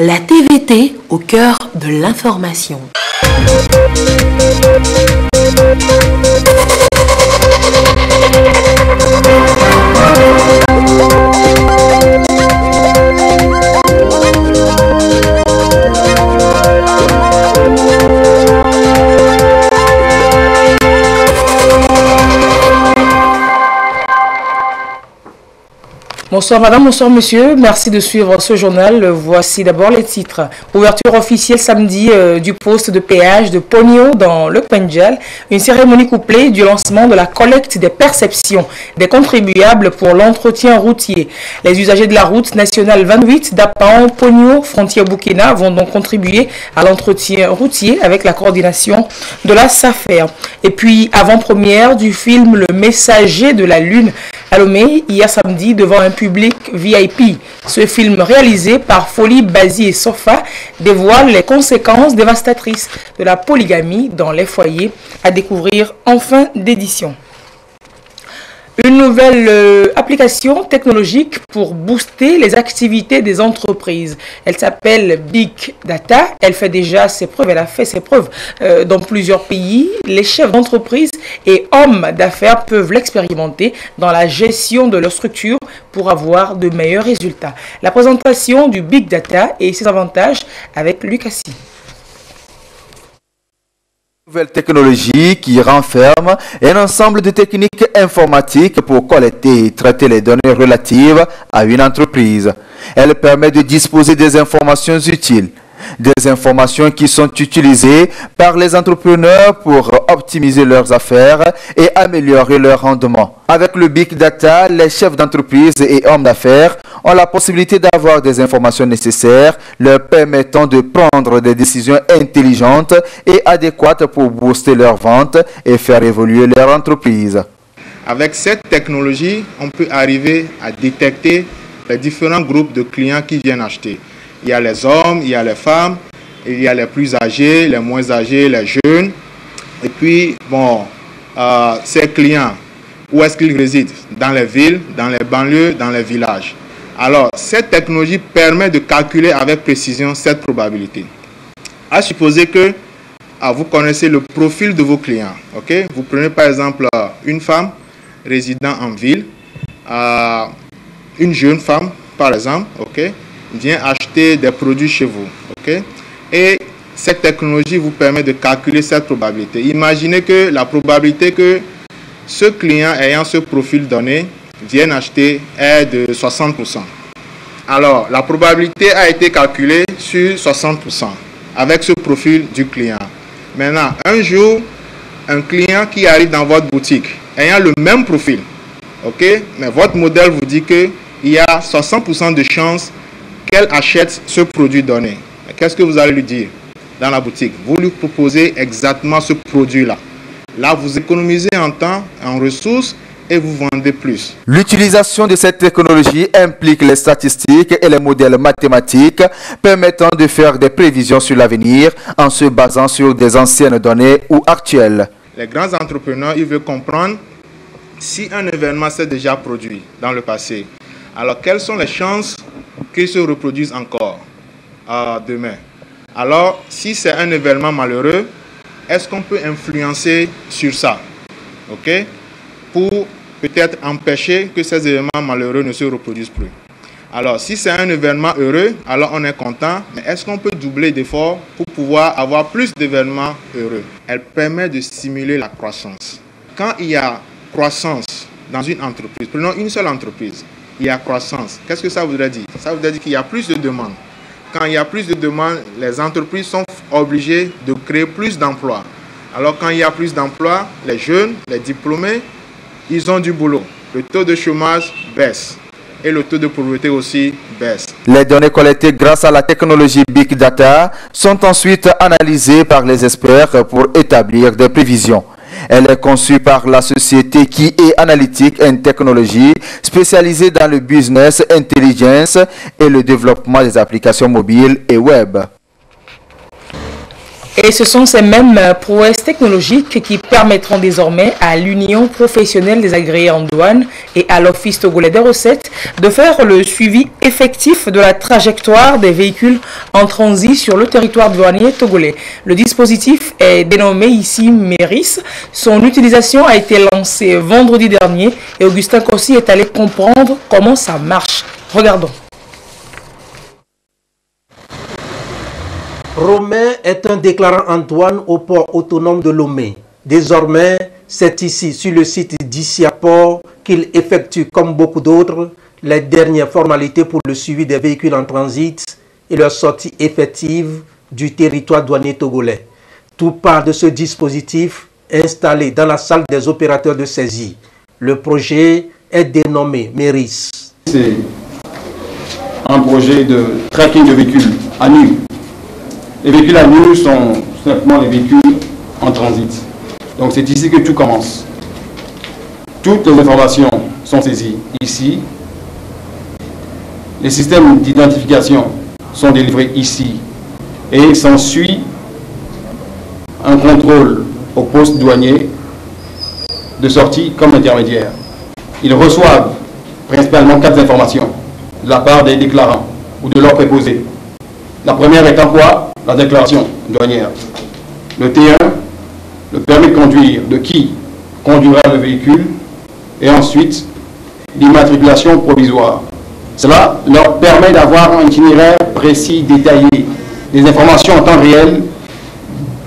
La TVT au cœur de l'information. Bonsoir madame, bonsoir monsieur, merci de suivre ce journal. Voici d'abord les titres. Ouverture officielle samedi du poste de péage de Pogno dans le Pendjal. Une cérémonie couplée du lancement de la collecte des perceptions des contribuables pour l'entretien routier. Les usagers de la route nationale 28 d'Apan, Pogno, frontière Burkina vont donc contribuer à l'entretien routier avec la coordination de la SAFER. Et puis avant-première du film Le Messager de la Lune à Lomé, hier samedi devant un public VIP. Ce film réalisé par Folie, Bazi et Sofa dévoile les conséquences dévastatrices de la polygamie dans les foyers, à découvrir en fin d'édition. Une nouvelle application technologique pour booster les activités des entreprises. Elle s'appelle Big Data. Elle fait déjà ses preuves. Elle a fait ses preuves dans plusieurs pays. Les chefs d'entreprise et hommes d'affaires peuvent l'expérimenter dans la gestion de leur structure pour avoir de meilleurs résultats. La présentation du Big Data et ses avantages avec Lucassi. Nouvelle technologie qui renferme un ensemble de techniques informatiques pour collecter et traiter les données relatives à une entreprise. Elle permet de disposer des informations utiles, des informations qui sont utilisées par les entrepreneurs pour optimiser leurs affaires et améliorer leur rendement. Avec le Big Data, les chefs d'entreprise et hommes d'affaires ont la possibilité d'avoir des informations nécessaires leur permettant de prendre des décisions intelligentes et adéquates pour booster leurs ventes et faire évoluer leur entreprise. Avec cette technologie, on peut arriver à détecter les différents groupes de clients qui viennent acheter. Il y a les hommes, il y a les femmes, il y a les plus âgés, les moins âgés, les jeunes. Et puis, ces clients, où est-ce qu'ils résident? Dans les villes, dans les banlieues, dans les villages. Alors, cette technologie permet de calculer avec précision cette probabilité. À supposer que vous connaissez le profil de vos clients. Okay? Vous prenez par exemple une femme résidant en ville, une jeune femme par exemple, okay, vient acheter des produits chez vous. Okay? Et cette technologie vous permet de calculer cette probabilité. Imaginez que la probabilité que ce client ayant ce profil donné vienne acheter est de 60%. Alors, la probabilité a été calculée sur 60% avec ce profil du client. Maintenant, un jour, un client qui arrive dans votre boutique ayant le même profil, okay, mais votre modèle vous dit qu'il y a 60% de chances qu'elle achète ce produit donné. Qu'est-ce que vous allez lui dire dans la boutique? Vous lui proposez exactement ce produit-là. Là, vous économisez en temps, en ressources et vous vendez plus. L'utilisation de cette technologie implique les statistiques et les modèles mathématiques permettant de faire des prévisions sur l'avenir en se basant sur des anciennes données ou actuelles. Les grands entrepreneurs, ils veulent comprendre si un événement s'est déjà produit dans le passé. Alors, quelles sont les chances qu'il se reproduise encore demain? Alors, si c'est un événement malheureux, est-ce qu'on peut influencer sur ça, okay, pour peut-être empêcher que ces événements malheureux ne se reproduisent plus? Alors, si c'est un événement heureux, alors on est content, mais est-ce qu'on peut doubler d'efforts pour pouvoir avoir plus d'événements heureux? Elle permet de stimuler la croissance. Quand il y a croissance dans une entreprise, prenons une seule entreprise, il y a croissance. Qu'est-ce que ça voudrait dire? Ça voudrait dire qu'il y a plus de demandes. Quand il y a plus de demandes, les entreprises sont obligées de créer plus d'emplois. Alors quand il y a plus d'emplois, les jeunes, les diplômés, ils ont du boulot. Le taux de chômage baisse et le taux de pauvreté aussi baisse. Les données collectées grâce à la technologie Big Data sont ensuite analysées par les experts pour établir des prévisions. Elle est conçue par la société qui est Analytic and Technology, spécialisée dans le business intelligence et le développement des applications mobiles et web. Et ce sont ces mêmes prouesses technologiques qui permettront désormais à l'Union professionnelle des agréés en douane et à l'Office togolais des recettes de faire le suivi effectif de la trajectoire des véhicules en transit sur le territoire douanier togolais. Le dispositif est dénommé ici MERIS. Son utilisation a été lancée vendredi dernier et Augustin Kossi est allé comprendre comment ça marche. Regardons. Romain est un déclarant en douane au port autonome de Lomé. Désormais, c'est ici, sur le site d'Issiaport, qu'il effectue, comme beaucoup d'autres, les dernières formalités pour le suivi des véhicules en transit et leur sortie effective du territoire douanier togolais. Tout part de ce dispositif installé dans la salle des opérateurs de saisie. Le projet est dénommé MERIS. C'est un projet de tracking de véhicules à nu. Les véhicules à nu sont simplement les véhicules en transit. Donc c'est ici que tout commence. Toutes les informations sont saisies ici. Les systèmes d'identification sont délivrés ici. Et s'ensuit un contrôle au poste douanier de sortie comme intermédiaire. Ils reçoivent principalement 4 informations de la part des déclarants ou de leurs préposés. La première étant quoi? La déclaration douanière. Le T1, le permis de conduire de qui conduira le véhicule, et ensuite l'immatriculation provisoire. Cela leur permet d'avoir un itinéraire précis, détaillé, des informations en temps réel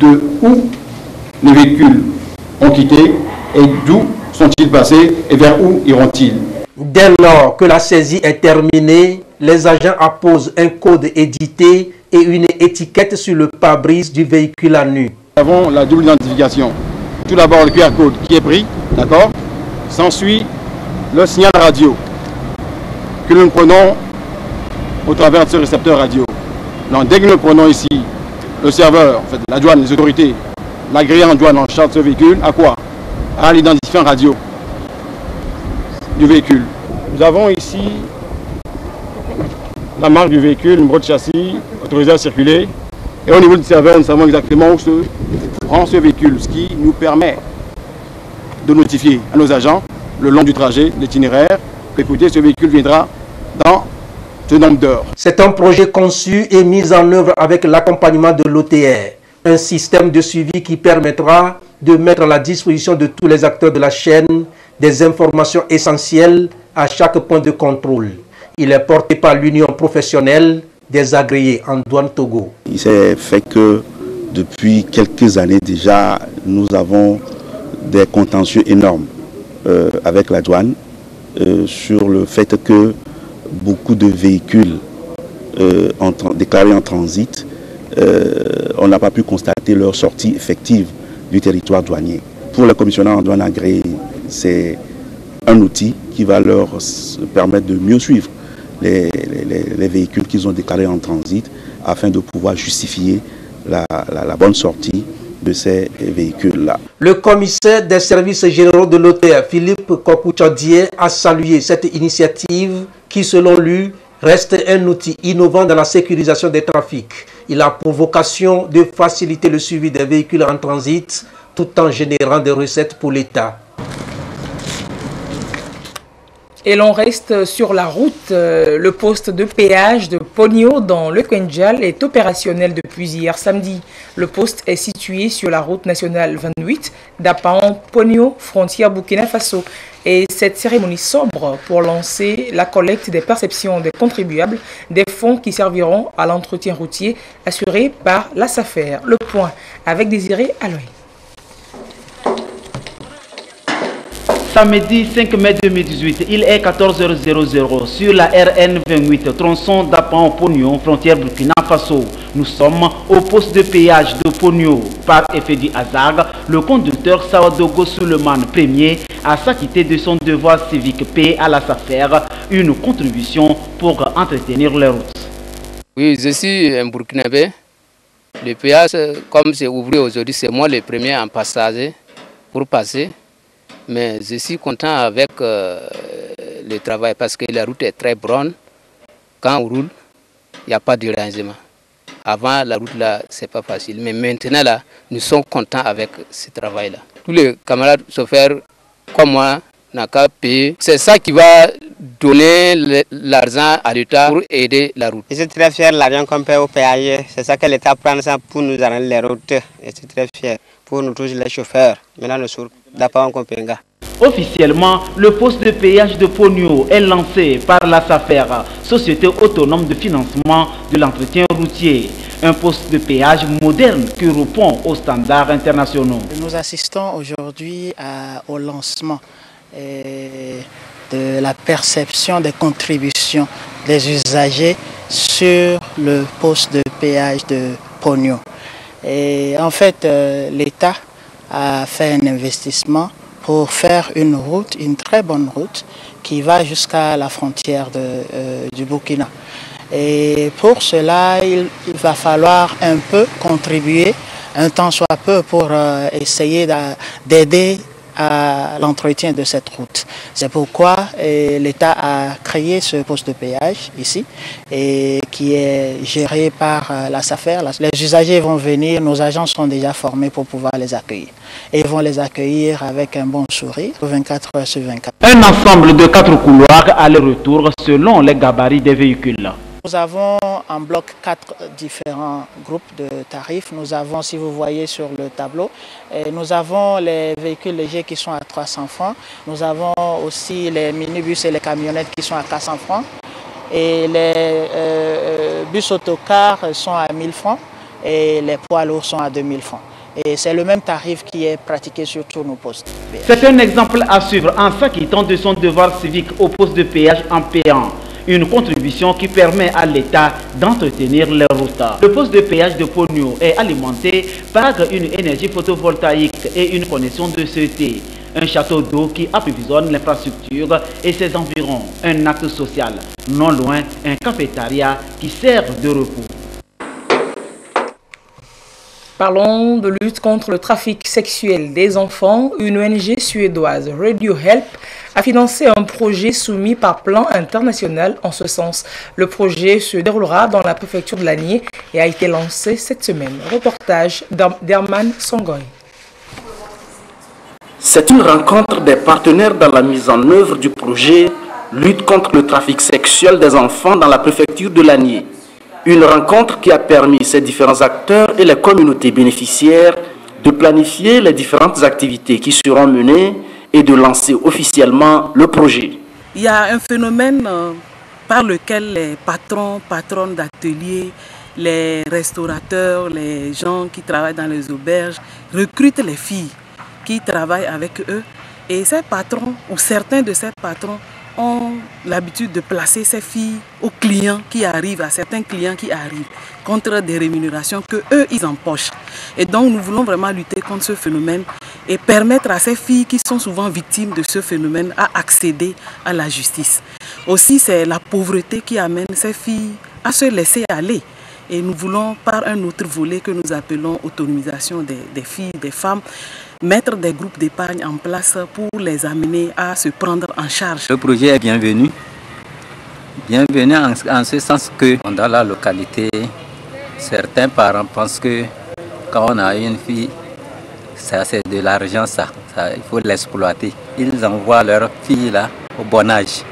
de où les véhicules ont quitté et d'où sont-ils passés et vers où iront-ils. Dès lors que la saisie est terminée, les agents apposent un code édité et une étiquette sur le pare-brise du véhicule à nu. Nous avons la double identification. Tout d'abord le QR code qui est pris, d'accord? S'ensuit le signal radio que nous prenons au travers de ce récepteur radio. Donc, dès que nous le prenons ici, le serveur, en fait, la douane, les autorités, l'agréé en douane en charge de ce véhicule, à quoi? À l'identifiant radio du véhicule. Nous avons ici la marque du véhicule, le numéro de châssis, autorisé à circuler. Et au niveau du serveur, nous savons exactement où se rend ce véhicule, ce qui nous permet de notifier à nos agents le long du trajet, l'itinéraire, que écoutez, ce véhicule viendra dans ce nombre d'heures. C'est un projet conçu et mis en œuvre avec l'accompagnement de l'OTR, un système de suivi qui permettra de mettre à la disposition de tous les acteurs de la chaîne des informations essentielles à chaque point de contrôle. Il est porté par l'Union professionnelle des agréés en douane Togo. Il s'est fait que depuis quelques années déjà, nous avons des contentieux énormes avec la douane sur le fait que beaucoup de véhicules déclarés en transit, on n'a pas pu constater leur sortie effective du territoire douanier. Pour les commissionnaires en douane agréés, c'est un outil qui va leur permettre de mieux suivre les véhicules qu'ils ont déclarés en transit afin de pouvoir justifier la bonne sortie de ces véhicules-là. Le commissaire des services généraux de l'OTR, Philippe Kokouchadier, a salué cette initiative qui, selon lui, reste un outil innovant dans la sécurisation des trafics. Il a pour vocation de faciliter le suivi des véhicules en transit tout en générant des recettes pour l'État. Et l'on reste sur la route. Le poste de péage de Pogno dans le Kwenjal est opérationnel depuis hier samedi. Le poste est situé sur la route nationale 28 d'Apaon-Pogno, frontière Burkina Faso. Et cette cérémonie sombre pour lancer la collecte des perceptions des contribuables, des fonds qui serviront à l'entretien routier assuré par la SAFER. Le point avec Désiré Aloy. Samedi 5 mai 2018, il est 14h00 sur la RN 28, tronçon d'Apaon-Pogno, frontière Burkina Faso. Nous sommes au poste de péage de Pogno. Par effet du hasard, le conducteur Sawadogo Suleiman Ier a s'acquitté de son devoir civique payé à la SAFER, une contribution pour entretenir les routes. Oui, je suis un Burkinabé. Le péage, comme c'est ouvert aujourd'hui, c'est moi le premier en passage pour passer. Mais je suis content avec le travail parce que la route est très bonne. Quand on roule, il n'y a pas de dérangement. Avant, la route là, c'est pas facile. Mais maintenant, là, nous sommes contents avec ce travail-là. Tous les camarades chauffeurs, comme moi, n'a qu'à payer. C'est ça qui va donner l'argent à l'État pour aider la route. Je suis très fier de l'argent qu'on paie au péage. C'est ça que l'État prend ça pour nous arranger les routes. Je suis très fier pour nous tous les chauffeurs. Maintenant, nous sommes d'accord en Compenga. Officiellement, le poste de péage de Pogno est lancé par la SAFER, Société autonome de financement de l'entretien routier. Un poste de péage moderne qui répond aux standards internationaux. Nous assistons aujourd'hui au lancement de la perception des contributions des usagers sur le poste de péage de Pogno. Et en fait, l'État a fait un investissement pour faire une route, une très bonne route, qui va jusqu'à la frontière du Burkina. Et pour cela, il va falloir un peu contribuer, un temps soit peu, pour essayer d'aider à l'entretien de cette route. C'est pourquoi l'État a créé ce poste de péage ici, et qui est géré par la SAFER. Les usagers vont venir, nos agents sont déjà formés pour pouvoir les accueillir. Et ils vont les accueillir avec un bon sourire, 24 heures sur 24. Un ensemble de 4 couloirs aller-retour selon les gabarits des véhicules. Nous avons en bloc 4 différents groupes de tarifs. Nous avons, si vous voyez sur le tableau, nous avons les véhicules légers qui sont à 300 francs. Nous avons aussi les minibus et les camionnettes qui sont à 400 francs. Et les bus autocars sont à 1000 francs et les poids lourds sont à 2000 francs. Et c'est le même tarif qui est pratiqué sur tous nos postes. C'est un exemple à suivre en s'acquittant de son devoir civique au poste de péage en payant. Une contribution qui permet à l'État d'entretenir les routes. Le poste de péage de Pogno est alimenté par une énergie photovoltaïque et une connexion de sûreté. Un château d'eau qui approvisionne l'infrastructure et ses environs. Un acte social. Non loin, un cafétéria qui sert de repos. Parlons de lutte contre le trafic sexuel des enfants. Une ONG suédoise, Radio Help, a financé un projet soumis par Plan International en ce sens. Le projet se déroulera dans la préfecture de Lagné et a été lancé cette semaine. Reportage d'Herman Songoy. C'est une rencontre des partenaires dans la mise en œuvre du projet Lutte contre le trafic sexuel des enfants dans la préfecture de Lagné. Une rencontre qui a permis ces différents acteurs et les communautés bénéficiaires de planifier les différentes activités qui seront menées et de lancer officiellement le projet. Il y a un phénomène par lequel les patronnes d'ateliers, les restaurateurs, les gens qui travaillent dans les auberges recrutent les filles qui travaillent avec eux. Et ces patrons, ou certains de ces patrons, ont l'habitude de placer ces filles aux clients qui arrivent, à certains clients qui arrivent, contre des rémunérations que eux ils empochent. Et donc nous voulons vraiment lutter contre ce phénomène et permettre à ces filles qui sont souvent victimes de ce phénomène à accéder à la justice. Aussi c'est la pauvreté qui amène ces filles à se laisser aller. Et nous voulons, par un autre volet que nous appelons autonomisation des filles, des femmes, mettre des groupes d'épargne en place pour les amener à se prendre en charge. Le projet est bienvenu. Bienvenu en ce sens que dans la localité, certains parents pensent que quand on a une fille, ça c'est de l'argent, ça, il faut l'exploiter. Ils envoient leur fille là au bon âge.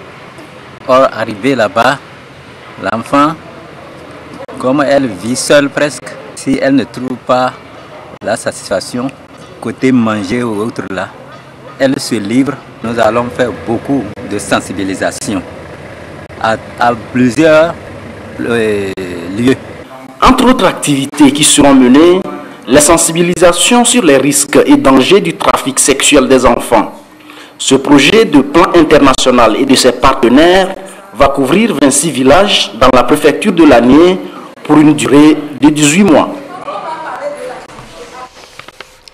Or, arrivé là-bas, l'enfant, comme elle vit seule presque, si elle ne trouve pas la satisfaction, côté manger ou autre là, elle se livre. Nous allons faire beaucoup de sensibilisation à plusieurs lieux. Entre autres activités qui seront menées, la sensibilisation sur les risques et dangers du trafic sexuel des enfants. Ce projet de plan international et de ses partenaires va couvrir 26 villages dans la préfecture de Lagné pour une durée de 18 mois.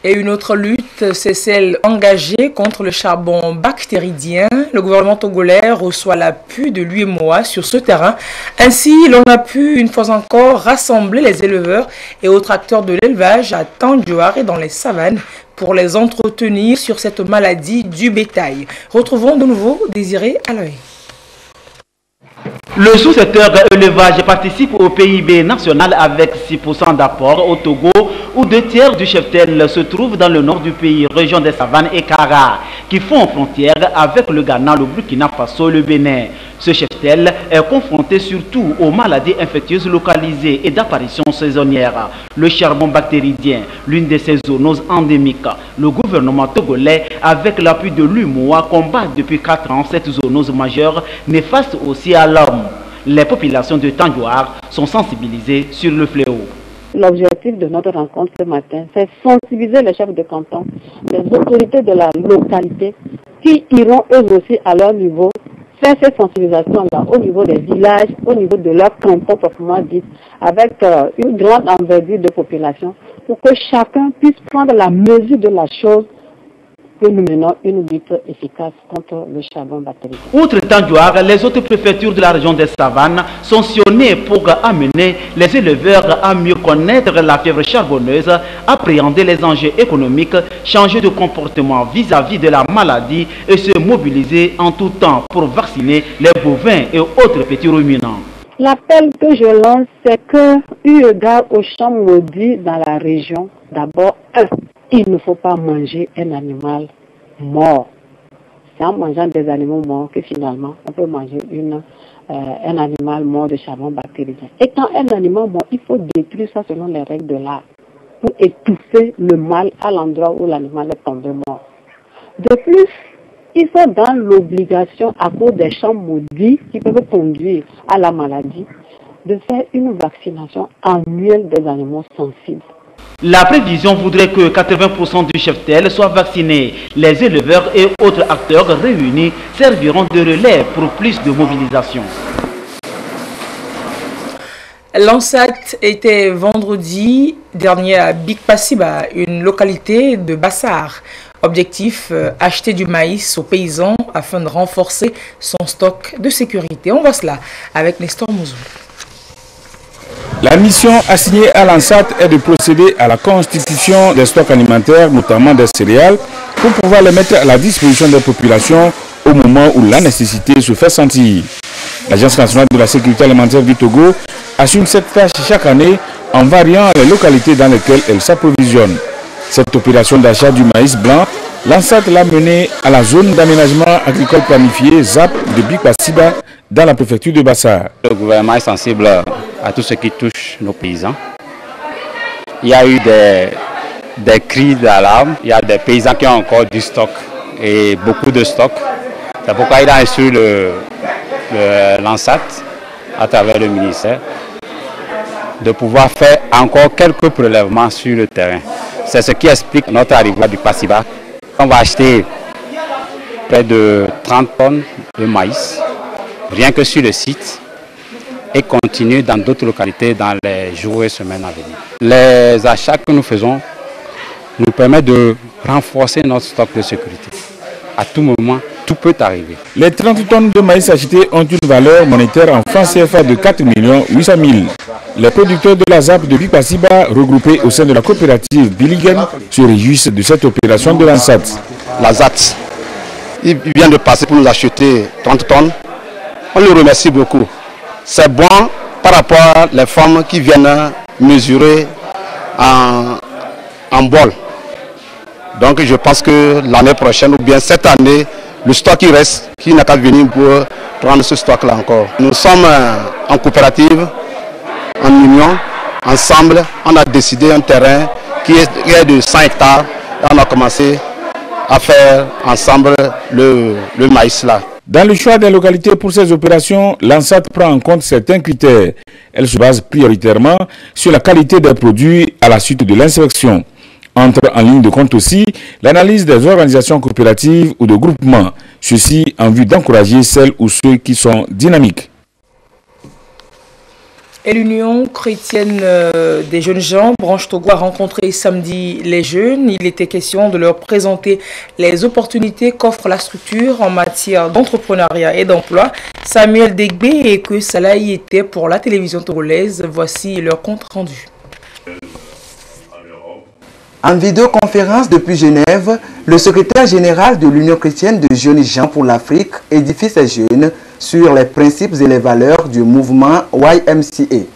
Et une autre lutte, c'est celle engagée contre le charbon bactéridien. Le gouvernement togolais reçoit l'appui de l'UEMOA sur ce terrain. Ainsi, l'on a pu une fois encore rassembler les éleveurs et autres acteurs de l'élevage à Tandjouar et dans les savanes pour les entretenir sur cette maladie du bétail. Retrouvons de nouveau Désiré Aloy. Le sous-secteur élevage participe au PIB national avec 6% d'apport au Togo, où 2 tiers du cheptel se trouvent dans le nord du pays, région des Savanes et Kara, qui font frontière avec le Ghana, le Burkina Faso et le Bénin. Ce cheptel est confronté surtout aux maladies infectieuses localisées et d'apparition saisonnière. Le charbon bactéridien, l'une de ces zoonoses endémiques. Le gouvernement togolais, avec l'appui de l'UMOA, combat depuis 4 ans cette zoonose majeure, néfaste aussi à l'homme. Les populations de Tandjouar sont sensibilisées sur le fléau. L'objectif de notre rencontre ce matin, c'est sensibiliser les chefs de canton, les autorités de la localité, qui iront eux aussi à leur niveau faire cette sensibilisation-là au niveau des villages, au niveau de leur canton proprement dit, avec une grande envergure de population, pour que chacun puisse prendre la mesure de la chose, que nous menons une lutte efficace contre le charbon bactérien. Outre Tandjouar, les autres préfectures de la région des Savanes sont sillonnées pour amener les éleveurs à mieux connaître la fièvre charbonneuse, appréhender les enjeux économiques, changer de comportement vis-à-vis de la maladie et se mobiliser en tout temps pour vacciner les bovins et autres petits ruminants. L'appel que je lance, c'est que, eu égard aux champs maudits dans la région, d'abord, il ne faut pas manger un animal mort. C'est en mangeant des animaux morts que finalement on peut manger un animal mort de charbon bactérien. Et quand un animal mort, il faut détruire ça selon les règles de l'art pour étouffer le mal à l'endroit où l'animal est tombé mort. De plus, ils sont dans l'obligation, à cause des champs maudits qui peuvent conduire à la maladie, de faire une vaccination annuelle des animaux sensibles. La prévision voudrait que 80% du cheptel soit vacciné. Les éleveurs et autres acteurs réunis serviront de relais pour plus de mobilisation. L'ANSAT était vendredi dernier à Big Passiba, une localité de Bassar. Objectif, acheter du maïs aux paysans afin de renforcer son stock de sécurité. On voit cela avec Nestor Mouzou. La mission assignée à l'ANSAT est de procéder à la constitution des stocks alimentaires, notamment des céréales, pour pouvoir les mettre à la disposition des populations au moment où la nécessité se fait sentir. L'Agence nationale de la sécurité alimentaire du Togo assume cette tâche chaque année en variant les localités dans lesquelles elle s'approvisionne. Cette opération d'achat du maïs blanc, l'ANSAT l'a menée à la zone d'aménagement agricole planifié ZAP de Big Passiba dans la préfecture de Bassar. Le gouvernement est sensible à tout ce qui touche nos paysans. Il y a eu des cris d'alarme, il y a des paysans qui ont encore du stock et beaucoup de stock. C'est pourquoi il a instruit l'ANSAT à travers le ministère de pouvoir faire encore quelques prélèvements sur le terrain. C'est ce qui explique notre arrivée à Big Passiba. On va acheter près de 30 tonnes de maïs, rien que sur le site, et continuer dans d'autres localités dans les jours et semaines à venir. Les achats que nous faisons nous permettent de renforcer notre stock de sécurité. À tout moment, tout peut arriver. Les 30 tonnes de maïs achetées ont une valeur monétaire en francs CFA de 4 800 000. Les producteurs de la ZAP de Big Passiba, regroupés au sein de la coopérative Billigen, se réjouissent de cette opération de l'ANSAT. La ZAT, il vient de passer pour nous acheter 30 tonnes. On le remercie beaucoup. C'est bon par rapport à les femmes qui viennent mesurer en bol. Donc je pense que l'année prochaine ou bien cette année, le stock qui reste, qui n'a qu'à venir pour prendre ce stock-là encore. Nous sommes en coopérative, en union, ensemble. On a décidé un terrain qui est de 100 hectares. Et on a commencé à faire ensemble le maïs là. Dans le choix des localités pour ces opérations, l'ANSAT prend en compte certains critères. Elle se base prioritairement sur la qualité des produits à la suite de l'inspection. Entre en ligne de compte aussi l'analyse des organisations coopératives ou de groupements, ceci en vue d'encourager celles ou ceux qui sont dynamiques. Et l'Union chrétienne des jeunes gens, branche Togo, a rencontré samedi les jeunes. Il était question de leur présenter les opportunités qu'offre la structure en matière d'entrepreneuriat et d'emploi. Samuel Degbe et que cela y était pour la télévision togolaise. Voici leur compte rendu. En vidéoconférence depuis Genève, le secrétaire général de l'Union chrétienne de jeunes gens pour l'Afrique, Édifice et Jeunes, sur les principes et les valeurs du mouvement YMCA.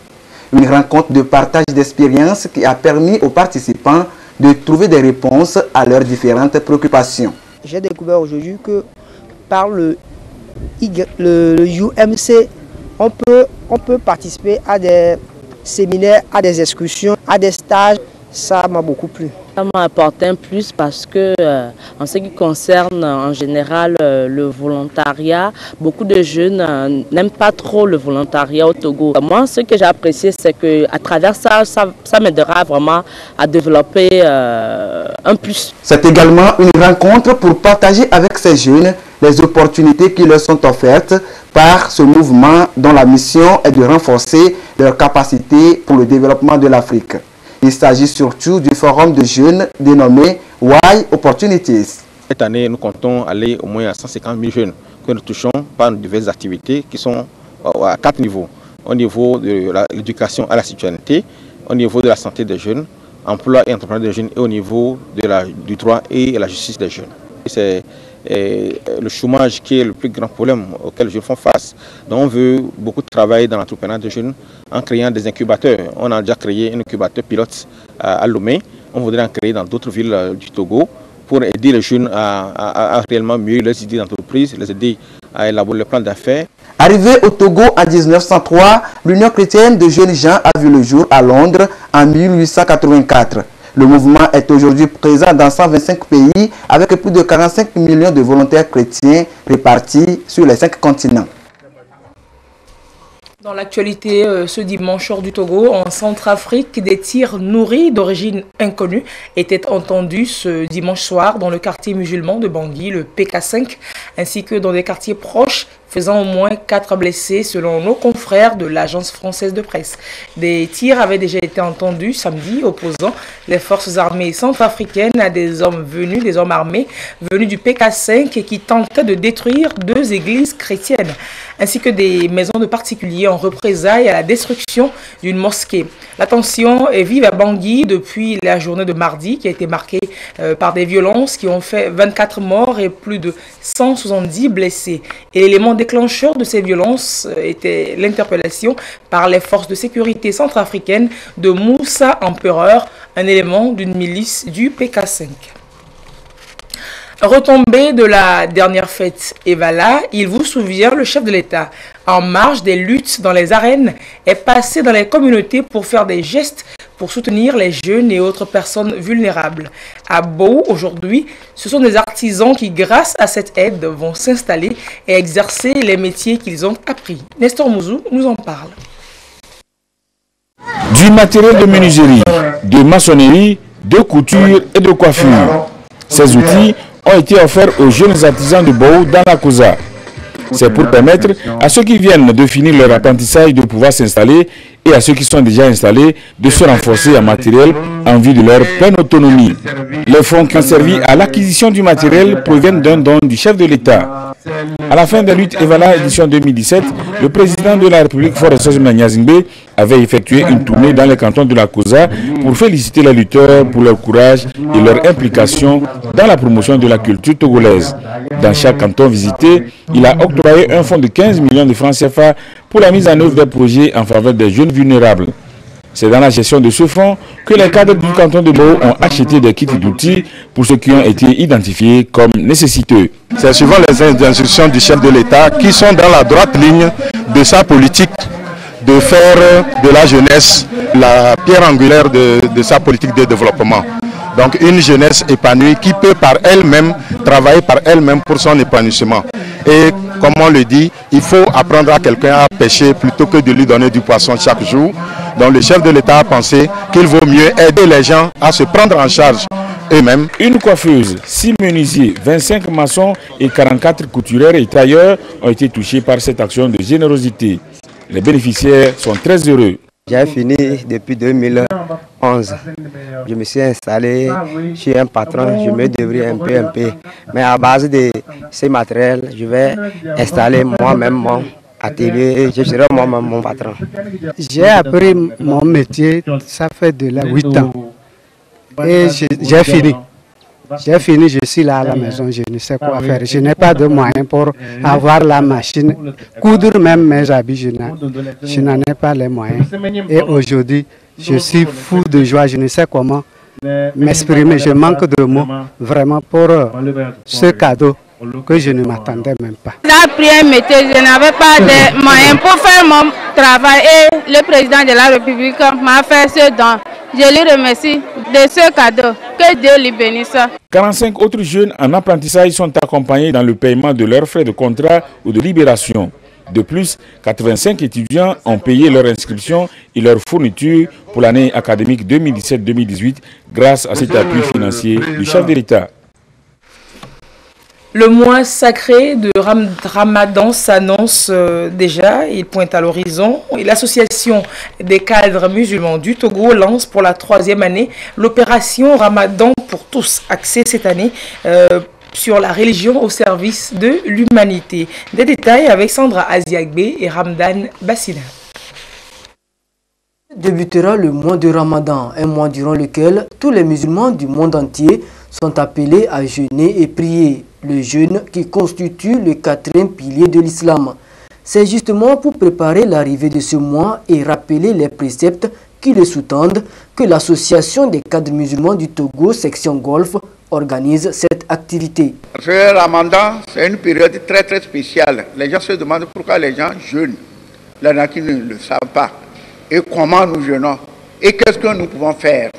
Une rencontre de partage d'expériences qui a permis aux participants de trouver des réponses à leurs différentes préoccupations. J'ai découvert aujourd'hui que par le UMC, on peut participer à des séminaires, à des excursions, à des stages. Ça m'a beaucoup plu. Ça m'a apporté un plus parce que en ce qui concerne en général le volontariat, beaucoup de jeunes n'aiment pas trop le volontariat au Togo. Moi, ce que j'ai apprécié, c'est qu'à travers ça m'aidera vraiment à développer un plus. C'est également une rencontre pour partager avec ces jeunes les opportunités qui leur sont offertes par ce mouvement dont la mission est de renforcer leurs capacités pour le développement de l'Afrique. Il s'agit surtout du forum de jeunes dénommé Y Opportunities. Cette année, nous comptons aller au moins à 150 000 jeunes que nous touchons par diverses activités qui sont à 4 niveaux. Au niveau de l'éducation à la citoyenneté, au niveau de la santé des jeunes, emploi et entrepreneur des jeunes et au niveau du droit et la justice des jeunes. C'est le chômage qui est le plus grand problème auquel les jeunes font face. Donc on veut beaucoup travailler dans l'entrepreneuriat des jeunes en créant des incubateurs. On a déjà créé un incubateur pilote à Lomé. On voudrait en créer dans d'autres villes du Togo pour aider les jeunes à réellement mieux leurs idées d'entreprise, les aider à élaborer le plan d'affaires. Arrivé au Togo en 1903, l'Union chrétienne de jeunes gens a vu le jour à Londres en 1884. Le mouvement est aujourd'hui présent dans 125 pays avec plus de 45 millions de volontaires chrétiens répartis sur les 5 continents. Dans l'actualité, ce dimanche hors du Togo, en Centrafrique, des tirs nourris d'origine inconnue étaient entendus ce dimanche soir dans le quartier musulman de Bangui, le PK5, ainsi que dans des quartiers proches, faisant au moins 4 blessés selon nos confrères de l'agence française de presse. Des tirs avaient déjà été entendus samedi opposant les forces armées centrafricaines à des hommes armés venus du PK5 et qui tentaient de détruire 2 églises chrétiennes, ainsi que des maisons de particuliers en représailles à la destruction d'une mosquée. La tension est vive à Bangui depuis la journée de mardi qui a été marquée par des violences qui ont fait 24 morts et plus de 170 blessés. Et l'élément déclencheur de ces violences était l'interpellation par les forces de sécurité centrafricaines de Moussa Empereur, un élément d'une milice du PK5. Retombée de la dernière fête Evala, il vous souvient, le chef de l'État, en marge des luttes dans les arènes, est passé dans les communautés pour faire des gestes pour soutenir les jeunes et autres personnes vulnérables. À Bou, aujourd'hui, ce sont des artisans qui, grâce à cette aide, vont s'installer et exercer les métiers qu'ils ont appris. Nestor Mouzou nous en parle. Du matériel de menuiserie, de maçonnerie, de couture et de coiffure. Ces outils ont été offerts aux jeunes artisans de Bou dans la Kosa. C'est pour permettre à ceux qui viennent de finir leur apprentissage de pouvoir s'installer et à ceux qui sont déjà installés de se renforcer en matériel en vue de leur pleine autonomie. Les fonds qui ont servi à l'acquisition du matériel proviennent d'un don du chef de l'État. À la fin de la lutte Evala édition 2017, le président de la République Forest Nyazingbe avait effectué une tournée dans les cantons de la Kosa pour féliciter les lutteurs pour leur courage et leur implication dans la promotion de la culture togolaise. Dans chaque canton visité, il a octroyé un fonds de 15 millions de francs CFA pour la mise en œuvre des projets en faveur des jeunes vulnérables. C'est dans la gestion de ce fonds que les cadres du canton de Bou ont acheté des kits d'outils pour ceux qui ont été identifiés comme nécessiteux. C'est suivant les instructions du chef de l'État qui sont dans la droite ligne de sa politique de faire de la jeunesse la pierre angulaire de sa politique de développement. Donc une jeunesse épanouie qui peut par elle-même travailler par elle-même pour son épanouissement. Et comme on le dit, il faut apprendre à quelqu'un à pêcher plutôt que de lui donner du poisson chaque jour. Donc le chef de l'État a pensé qu'il vaut mieux aider les gens à se prendre en charge eux-mêmes. Une coiffeuse, 6 menuisiers, 25 maçons et 44 couturières et tailleurs ont été touchés par cette action de générosité. Les bénéficiaires sont très heureux. J'ai fini depuis 2011. Je me suis installé chez un patron, je me débrouille un peu. Mais à base de ces matériels, je vais installer moi-même mon atelier et je serai moi-même mon patron. J'ai appris mon métier, ça fait de là 8 ans. Et j'ai fini. J'ai fini, je suis là à la maison, je ne sais quoi faire. Je n'ai pas de moyens pour avoir la machine. Coudre même mes habits, je n'en ai pas les moyens. Et aujourd'hui, je suis fou de joie, je ne sais comment m'exprimer. Je manque de mots vraiment pour ce cadeau que je ne m'attendais même pas. La prière m'était, je n'avais pas de moyens pour faire mon travail et le président de la République m'a fait ce don. Je lui remercie de ce cadeau. Que Dieu lui bénisse. 45 autres jeunes en apprentissage sont accompagnés dans le paiement de leurs frais de contrat ou de libération. De plus, 85 étudiants ont payé leur inscription et leur fourniture pour l'année académique 2017-2018 grâce à cet appui financier du chef de l'État. Le mois sacré de Ramadan s'annonce déjà, il pointe à l'horizon. L'association des cadres musulmans du Togo lance pour la 3e année l'opération Ramadan pour tous, axée cette année sur la religion au service de l'humanité. Des détails avec Sandra Aziagbe et Ramdan Bassina. Débutera le mois de Ramadan, un mois durant lequel tous les musulmans du monde entier sont appelés à jeûner et prier. Le jeûne qui constitue le 4e pilier de l'islam. C'est justement pour préparer l'arrivée de ce mois et rappeler les préceptes qui le sous-tendent que l'association des cadres musulmans du Togo, section Golfe, organise cette activité. Ce Ramadan, c'est une période très très spéciale. Les gens se demandent pourquoi les gens jeûnent. Il y en a qui ne le savent pas. Et comment nous jeûnons. Et qu'est-ce que nous pouvons faire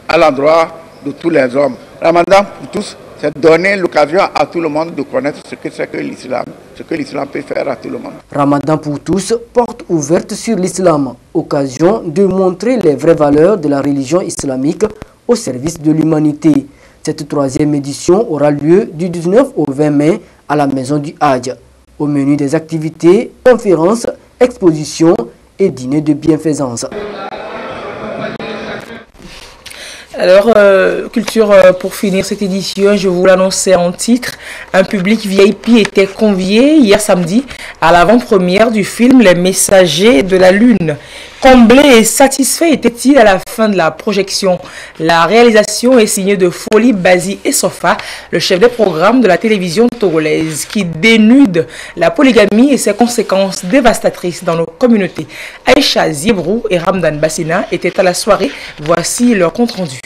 à l'endroit de tous les hommes. Ramadan pour tous, c'est donner l'occasion à tout le monde de connaître ce que c'est que l'islam, ce que l'islam peut faire à tout le monde. Ramadan pour tous, porte ouverte sur l'islam, occasion de montrer les vraies valeurs de la religion islamique au service de l'humanité. Cette 3e édition aura lieu du 19 au 20 mai à la Maison du Hadj. Au menu des activités, conférences, expositions et dîners de bienfaisance. Alors, culture, pour finir cette édition, je vous l'annonçais en titre. Un public VIP était convié hier samedi à l'avant-première du film Les Messagers de la Lune. Comblé et satisfait était-il à la fin de la projection. La réalisation est signée de Foli Bazi Essofa, le chef des programmes de la télévision togolaise, qui dénude la polygamie et ses conséquences dévastatrices dans nos communautés. Aïcha Ziebrou et Ramdan Bassina étaient à la soirée. Voici leur compte-rendu.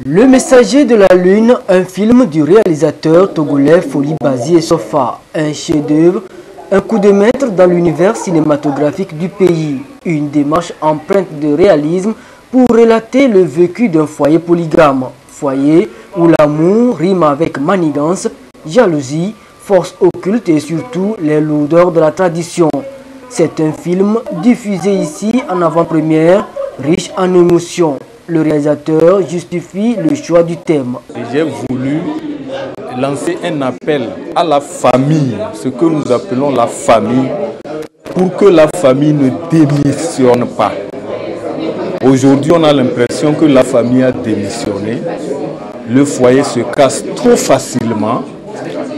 Le Messager de la Lune, un film du réalisateur togolais Foli Bazi Essofa, un chef-d'œuvre, un coup de maître dans l'univers cinématographique du pays, une démarche empreinte de réalisme pour relater le vécu d'un foyer polygame, foyer où l'amour rime avec manigance, jalousie, force occulte et surtout les lourdeurs de la tradition. C'est un film diffusé ici en avant-première, riche en émotions. Le réalisateur justifie le choix du thème. J'ai voulu lancer un appel à la famille, ce que nous appelons la famille, pour que la famille ne démissionne pas. Aujourd'hui, on a l'impression que la famille a démissionné. Le foyer se casse trop facilement.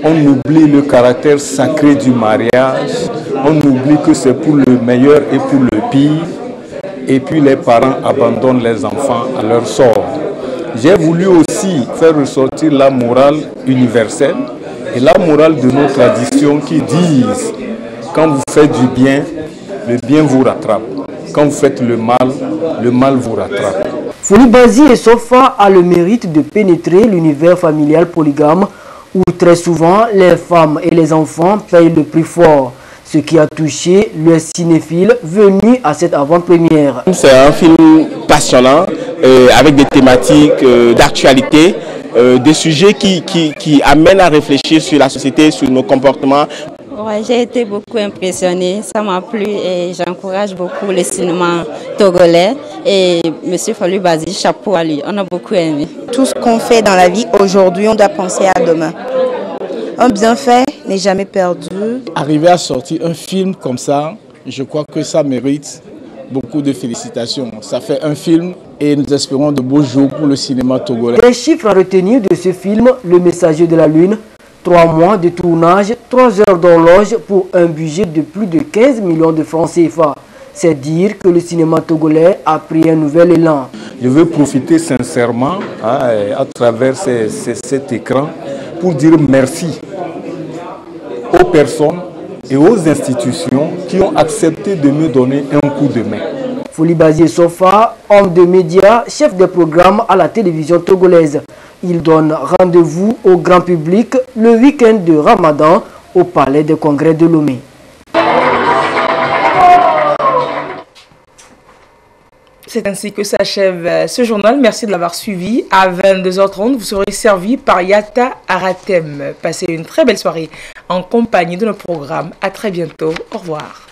On oublie le caractère sacré du mariage. On oublie que c'est pour le meilleur et pour le pire. Et puis les parents abandonnent les enfants à leur sort. J'ai voulu aussi faire ressortir la morale universelle et la morale de nos traditions qui disent quand vous faites du bien, le bien vous rattrape. Quand vous faites le mal vous rattrape. Foli Bazi Essofa a le mérite de pénétrer l'univers familial polygame où très souvent les femmes et les enfants payent le prix fort. Ce qui a touché le cinéphile venu à cette avant-première. C'est un film passionnant, avec des thématiques d'actualité, des sujets qui amènent à réfléchir sur la société, sur nos comportements. Ouais, j'ai été beaucoup impressionnée, ça m'a plu et j'encourage beaucoup le cinéma togolais. Et M. Foli Bazi, chapeau à lui, on a beaucoup aimé. Tout ce qu'on fait dans la vie aujourd'hui, on doit penser à demain. Un bienfait n'est jamais perdu. Arriver à sortir un film comme ça, je crois que ça mérite beaucoup de félicitations. Ça fait un film et nous espérons de beaux jours pour le cinéma togolais. Les chiffres à retenir de ce film, Le Messager de la Lune, 3 mois de tournage, 3 heures d'horloge pour un budget de plus de 15 millions de francs CFA. C'est dire que le cinéma togolais a pris un nouvel élan. Je veux profiter sincèrement à travers cet écran pour dire merci aux personnes et aux institutions qui ont accepté de me donner un coup de main. Foli Bazié Sofa, homme de médias, chef de programme à la télévision togolaise. Il donne rendez-vous au grand public le week-end de Ramadan au Palais des Congrès de Lomé. C'est ainsi que s'achève ce journal. Merci de l'avoir suivi. À 22h30, vous serez servi par Yata Aratem. Passez une très belle soirée en compagnie de nos programmes. À très bientôt. Au revoir.